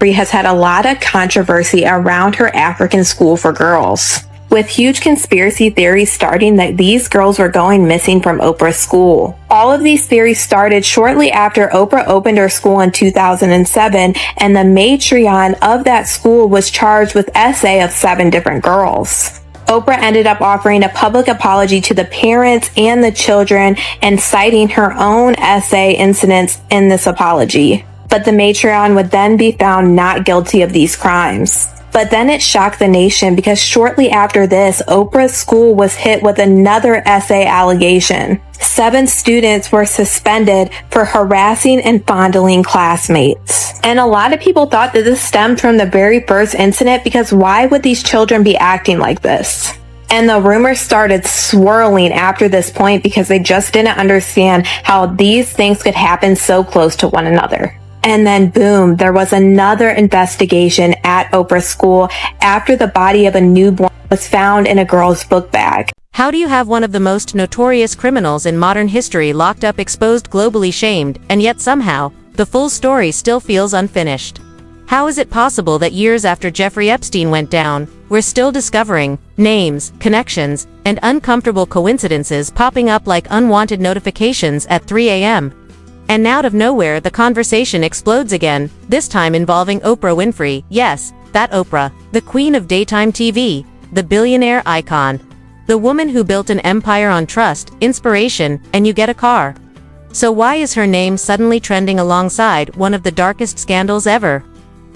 has had a lot of controversy around her African school for girls, with huge conspiracy theories starting that these girls were going missing from Oprah's school. All of these theories started shortly after Oprah opened her school in 2007, and the matriarch of that school was charged with essay of 7 different girls. Oprah ended up offering a public apology to the parents and the children and citing her own essay incidents in this apology. But the matriarch would then be found not guilty of these crimes. But then it shocked the nation because shortly after this, Oprah's school was hit with another essay allegation. 7 students were suspended for harassing and fondling classmates. And a lot of people thought that this stemmed from the very first incident, because why would these children be acting like this? And the rumors started swirling after this point because they just didn't understand how these things could happen so close to one another. And then boom, there was another investigation at Oprah's school after the body of a newborn was found in a girl's book bag. How do you have one of the most notorious criminals in modern history locked up, exposed, globally shamed, and yet somehow, the full story still feels unfinished? How is it possible that years after Jeffrey Epstein went down, we're still discovering names, connections, and uncomfortable coincidences popping up like unwanted notifications at 3 a.m.? And out of nowhere, the conversation explodes again, this time involving Oprah Winfrey. Yes, that Oprah, the queen of daytime TV, the billionaire icon, the woman who built an empire on trust, inspiration, and you get a car. So why is her name suddenly trending alongside one of the darkest scandals ever?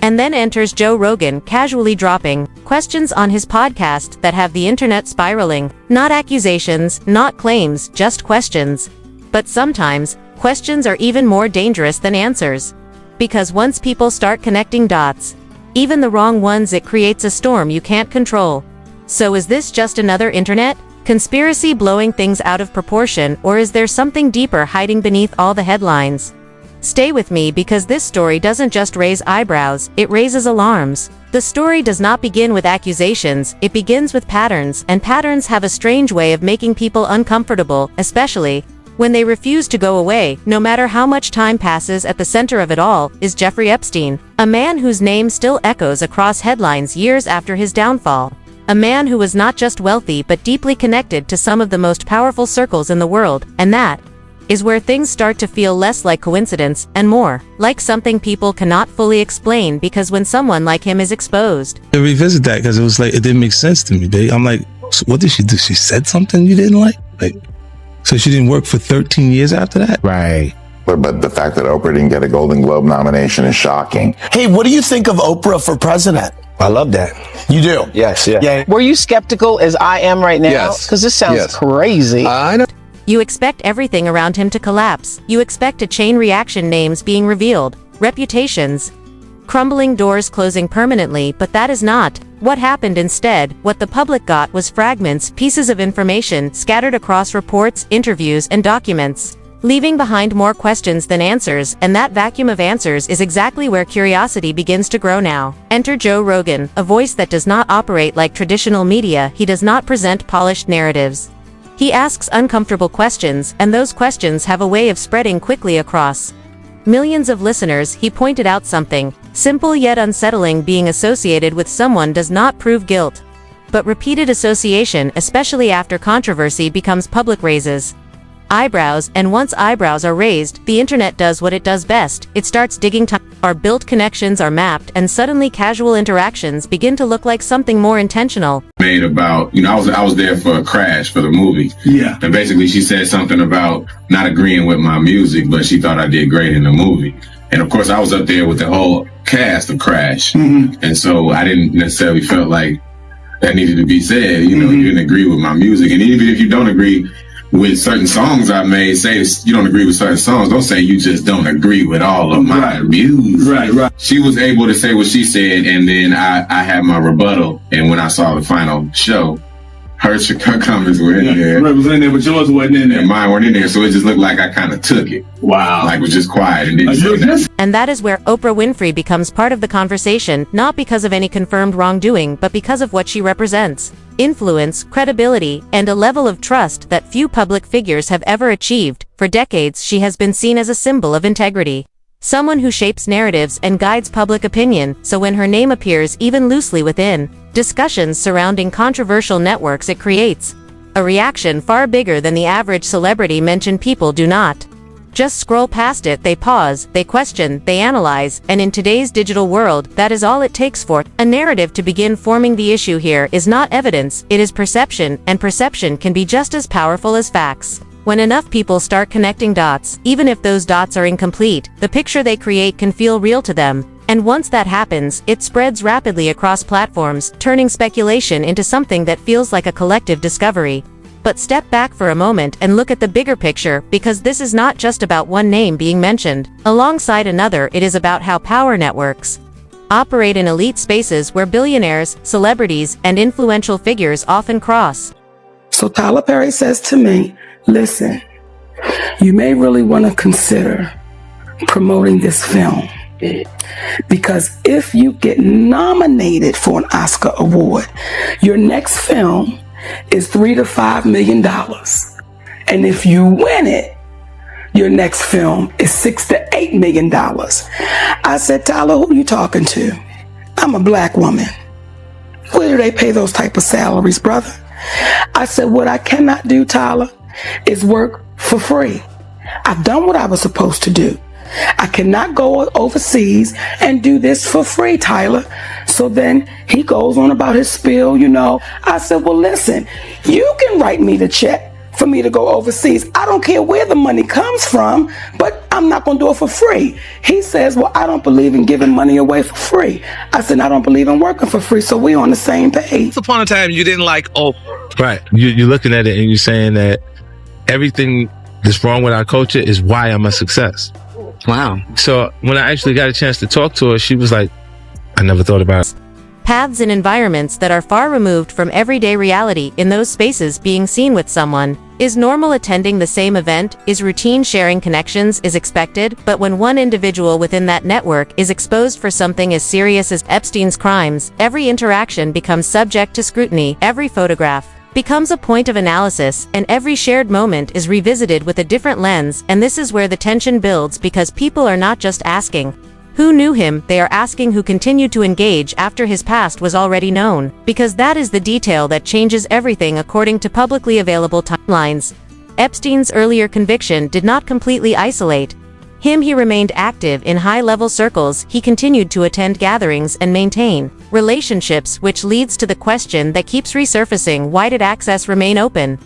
And then enters Joe Rogan, casually dropping questions on his podcast that have the internet spiraling. Not accusations, not claims, just questions. But sometimes, questions are even more dangerous than answers. Because once people start connecting dots, even the wrong ones, it creates a storm you can't control. So is this just another internet conspiracy blowing things out of proportion, or is there something deeper hiding beneath all the headlines? Stay with me, because this story doesn't just raise eyebrows, it raises alarms. The story does not begin with accusations, it begins with patterns, and patterns have a strange way of making people uncomfortable, especially when they refuse to go away, no matter how much time passes. At the center of it all is Jeffrey Epstein, a man whose name still echoes across headlines years after his downfall. A man who was not just wealthy but deeply connected to some of the most powerful circles in the world, and that is where things start to feel less like coincidence and more like something people cannot fully explain, because when someone like him is exposed. I revisit that because it was like, it didn't make sense to me. I'm like, so what did she do? She said something you didn't like? So she didn't work for 13 years after that? Right. But the fact that Oprah didn't get a Golden Globe nomination is shocking. Hey, what do you think of Oprah for president? I love that. You do? Yes, yeah. Yeah. Were you skeptical as I am right now? Yes. Because this sounds Yes. crazy. I know. You expect everything around him to collapse. You expect a chain reaction, names being revealed, reputations crumbling, doors closing permanently, but that is not what happened. Instead, what the public got was fragments, pieces of information scattered across reports, interviews, and documents, leaving behind more questions than answers, and that vacuum of answers is exactly where curiosity begins to grow now. Enter Joe Rogan, a voice that does not operate like traditional media. He does not present polished narratives. He asks uncomfortable questions, and those questions have a way of spreading quickly across millions of listeners. He pointed out something simple yet unsettling: being associated with someone does not prove guilt, but repeated association, especially after controversy becomes public, raises eyebrows. And once eyebrows are raised, the internet does what it does best. It starts digging. Our built connections are mapped, and suddenly casual interactions begin to look like something more intentional. Made about, I was there for a Crash for the movie. Yeah. And basically she said something about not agreeing with my music, but she thought I did great in the movie. And of course I was up there with the whole cast of Crash. Mm-hmm. And so I didn't necessarily felt like that needed to be said. You didn't agree with my music. And even if you don't agree with certain songs I made, say you don't agree with certain songs, don't say you just don't agree with all of my views. Right. She was able to say what she said, and then I had my rebuttal, and when I saw the final show, her comments were in there. Right, was in there, but yours wasn't in there. And mine weren't in there, so it just looked like I kind of took it. Wow. Like, was just quiet and didn't say that. And that is where Oprah Winfrey becomes part of the conversation, not because of any confirmed wrongdoing, but because of what she represents: influence, credibility, and a level of trust that few public figures have ever achieved. For decades, she has been seen as a symbol of integrity, Someone who shapes narratives and guides public opinion, so when her name appears even loosely within discussions surrounding controversial networks, it creates a reaction far bigger than the average celebrity mentioned. People do not just scroll past it, they pause, they question, they analyze, and in today's digital world, that is all it takes for a narrative to begin forming. The issue here is not evidence, it is perception, and perception can be just as powerful as facts. When enough people start connecting dots, even if those dots are incomplete, the picture they create can feel real to them. And once that happens, it spreads rapidly across platforms, turning speculation into something that feels like a collective discovery. But step back for a moment and look at the bigger picture, because this is not just about one name being mentioned alongside another. It is about how power networks operate in elite spaces where billionaires, celebrities, and influential figures often cross. So Tyler Perry says to me, listen, you may really want to consider promoting this film, because if you get nominated for an Oscar award, your next film is $3 to $5 million. And if you win it, your next film is $6 to $8 million. I said, Tyler, who are you talking to? I'm a black woman. Where do they pay those type of salaries, brother? I said, what I cannot do, Tyler, is work for free. I've done what I was supposed to do. I cannot go overseas and do this for free, Tyler. So then he goes on about his spiel, I said, well, listen, you can write me the check for me to go overseas. I don't care where the money comes from, but I'm not going to do it for free. He says, well, I don't believe in giving money away for free. I said, I don't believe in working for free. So we're on the same page. Once upon a time, you didn't like Oprah. Right. You're looking at it and you're saying that everything that's wrong with our culture is why I'm a success. Wow. So when I actually got a chance to talk to her, she was like, I never thought about it. Paths and environments that are far removed from everyday reality. In those spaces, being seen with someone is normal. Attending the same event is routine. Sharing connections is expected. But when one individual within that network is exposed for something as serious as Epstein's crimes, every interaction becomes subject to scrutiny. Every photograph becomes a point of analysis, and every shared moment is revisited with a different lens. And this is where the tension builds, because people are not just asking who knew him, they are asking who continued to engage after his past was already known, because that is the detail that changes everything. According to publicly available timelines, Epstein's earlier conviction did not completely isolate him. He remained active in high-level circles. He continued to attend gatherings and maintain relationships, which leads to the question that keeps resurfacing: why did access remain open?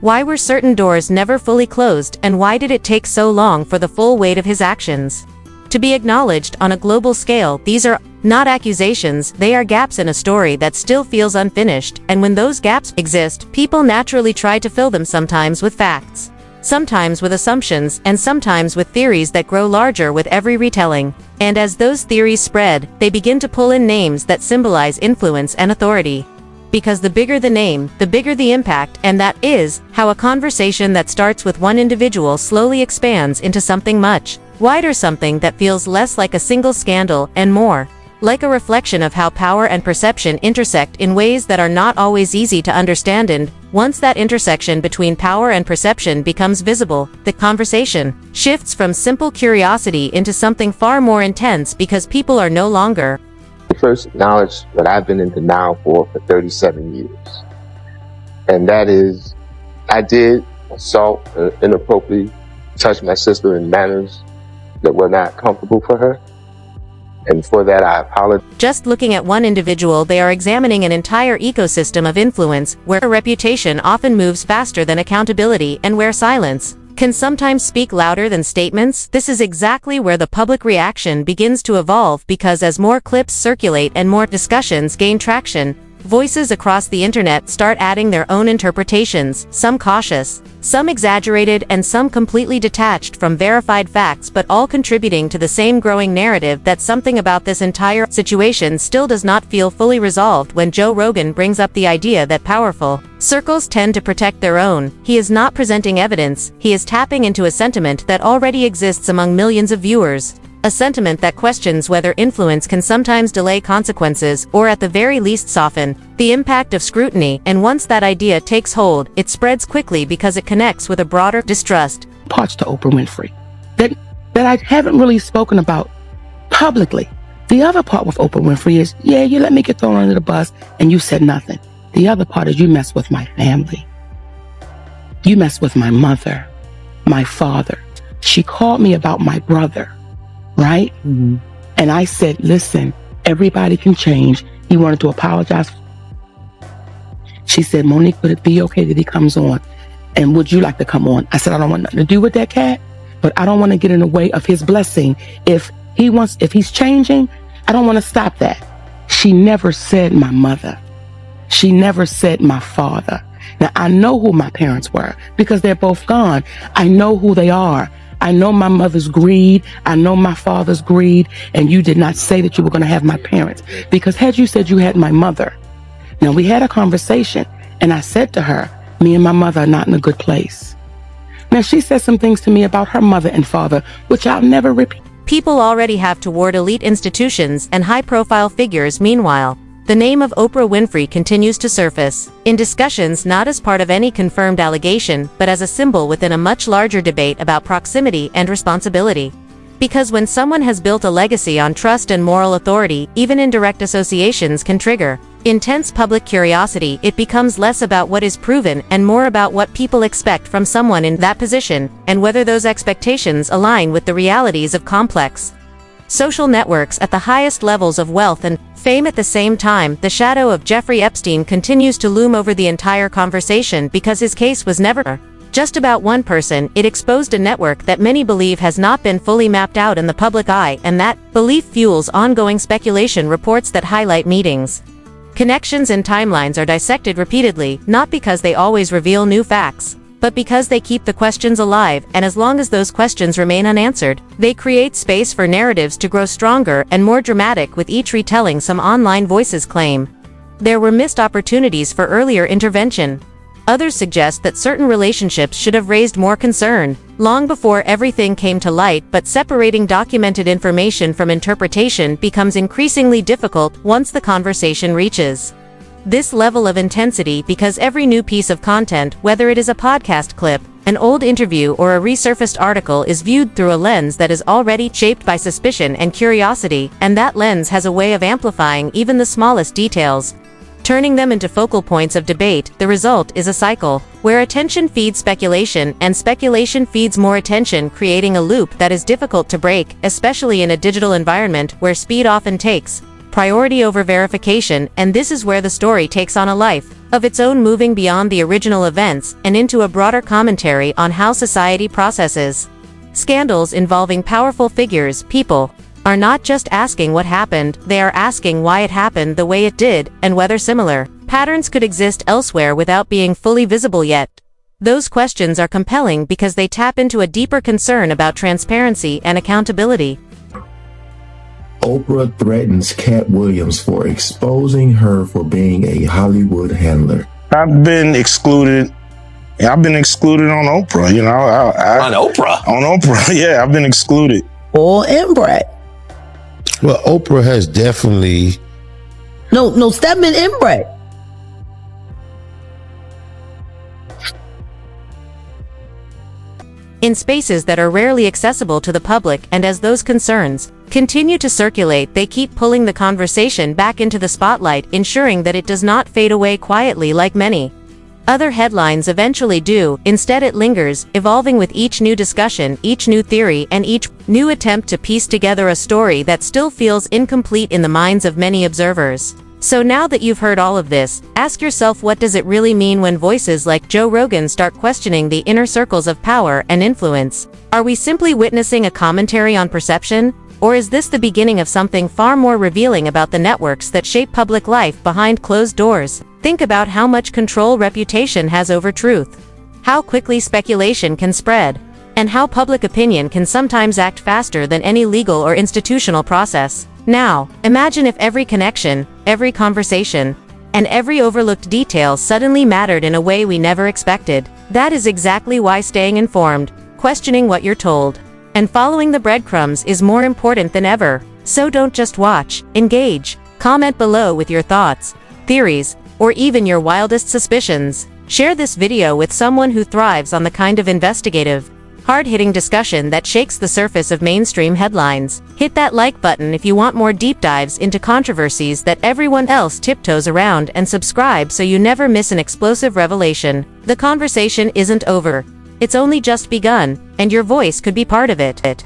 Why were certain doors never fully closed? And why did it take so long for the full weight of his actions to be acknowledged on a global scale? These are not accusations, they are gaps in a story that still feels unfinished. And when those gaps exist, people naturally try to fill them, sometimes with facts, sometimes with assumptions, and sometimes with theories that grow larger with every retelling. And as those theories spread, they begin to pull in names that symbolize influence and authority. Because the bigger the name, the bigger the impact, and that is how a conversation that starts with one individual slowly expands into something much wider, something that feels less like a single scandal and more like a reflection of how power and perception intersect in ways that are not always easy to understand. And once that intersection between power and perception becomes visible, the conversation shifts from simple curiosity into something far more intense, because people are no longer first acknowledge what I've been in denial for 37 years. And that is, I did assault and inappropriately touch my sister in manners that were not comfortable for her. And for that, I apologize. Just looking at one individual, they are examining an entire ecosystem of influence, where a reputation often moves faster than accountability, and where silence can sometimes speak louder than statements. This is exactly where the public reaction begins to evolve, because as more clips circulate and more discussions gain traction, voices across the internet start adding their own interpretations, some cautious, some exaggerated, and some completely detached from verified facts, but all contributing to the same growing narrative that something about this entire situation still does not feel fully resolved. When Joe Rogan brings up the idea that powerful circles tend to protect their own, he is not presenting evidence, he is tapping into a sentiment that already exists among millions of viewers. A sentiment that questions whether influence can sometimes delay consequences, or at the very least soften the impact of scrutiny. And once that idea takes hold, it spreads quickly because it connects with a broader distrust. Parts to Oprah Winfrey. That that I haven't really spoken about publicly. The other part with Oprah Winfrey is, yeah, you let me get thrown under the bus and you said nothing. The other part is you mess with my family. You mess with my mother, my father. She called me about my brother, right? Mm-hmm. And I said, listen, everybody can change. He wanted to apologize. She said, Monique, would it be okay that he comes on? And would you like to come on? I said, I don't want nothing to do with that cat, but I don't want to get in the way of his blessing. If he's changing, I don't want to stop that. She never said my mother. She never said my father. Now, I know who my parents were because they're both gone. I know who they are. I know my mother's greed. I know my father's greed. And you did not say that you were going to have my parents, because had you said you had my mother. Now, we had a conversation and I said to her, me and my mother are not in a good place. Now, she said some things to me about her mother and father, which I'll never repeat. People already have toward elite institutions and high-profile figures. Meanwhile, the name of Oprah Winfrey continues to surface in discussions, not as part of any confirmed allegation, but as a symbol within a much larger debate about proximity and responsibility. Because when someone has built a legacy on trust and moral authority, even indirect associations can trigger intense public curiosity. It becomes less about what is proven and more about what people expect from someone in that position, and whether those expectations align with the realities of complex social networks at the highest levels of wealth and fame. At the same time, the shadow of Jeffrey Epstein continues to loom over the entire conversation because his case was never just about one person. It exposed a network that many believe has not been fully mapped out in the public eye, and that belief fuels ongoing speculation. Reports that highlight meetings, connections, and timelines are dissected repeatedly, not because they always reveal new facts, but because they keep the questions alive, and as long as those questions remain unanswered, they create space for narratives to grow stronger and more dramatic with each retelling. Some online voices claim there were missed opportunities for earlier intervention. Others suggest that certain relationships should have raised more concern long before everything came to light, but separating documented information from interpretation becomes increasingly difficult once the conversation reaches this level of intensity, because every new piece of content, whether it is a podcast clip, an old interview, or a resurfaced article, is viewed through a lens that is already shaped by suspicion and curiosity, and that lens has a way of amplifying even the smallest details, turning them into focal points of debate. The result is a cycle where attention feeds speculation and speculation feeds more attention, creating a loop that is difficult to break, especially in a digital environment where speed often takes priority over verification. And this is where the story takes on a life of its own, moving beyond the original events and into a broader commentary on how society processes scandals involving powerful figures. People are not just asking what happened, they are asking why it happened the way it did, and whether similar patterns could exist elsewhere without being fully visible yet. Those questions are compelling because they tap into a deeper concern about transparency and accountability. Oprah threatens Cat Williams for exposing her for being a Hollywood handler. I've been excluded. I've been excluded on Oprah. You know, on Oprah. On Oprah, yeah, I've been excluded. Or inbred. Well, Oprah has definitely. No, Stedman inbred. In spaces that are rarely accessible to the public, and as those concerns continue to circulate, they keep pulling the conversation back into the spotlight, ensuring that it does not fade away quietly like many other headlines eventually do. Instead, it lingers, evolving with each new discussion, each new theory, and each new attempt to piece together a story that still feels incomplete in the minds of many observers. So now that you've heard all of this, ask yourself, what does it really mean when voices like Joe Rogan start questioning the inner circles of power and influence? Are we simply witnessing a commentary on perception? Or is this the beginning of something far more revealing about the networks that shape public life behind closed doors? Think about how much control reputation has over truth, how quickly speculation can spread, and how public opinion can sometimes act faster than any legal or institutional process. Now, imagine if every connection, every conversation, and every overlooked detail suddenly mattered in a way we never expected. That is exactly why staying informed, questioning what you're told, and following the breadcrumbs is more important than ever. So don't just watch, engage. Comment below with your thoughts, theories, or even your wildest suspicions. Share this video with someone who thrives on the kind of investigative, Hard-hitting discussion that shakes the surface of mainstream headlines. Hit that like button if you want more deep dives into controversies that everyone else tiptoes around, and subscribe so you never miss an explosive revelation. The conversation isn't over. It's only just begun, and your voice could be part of it.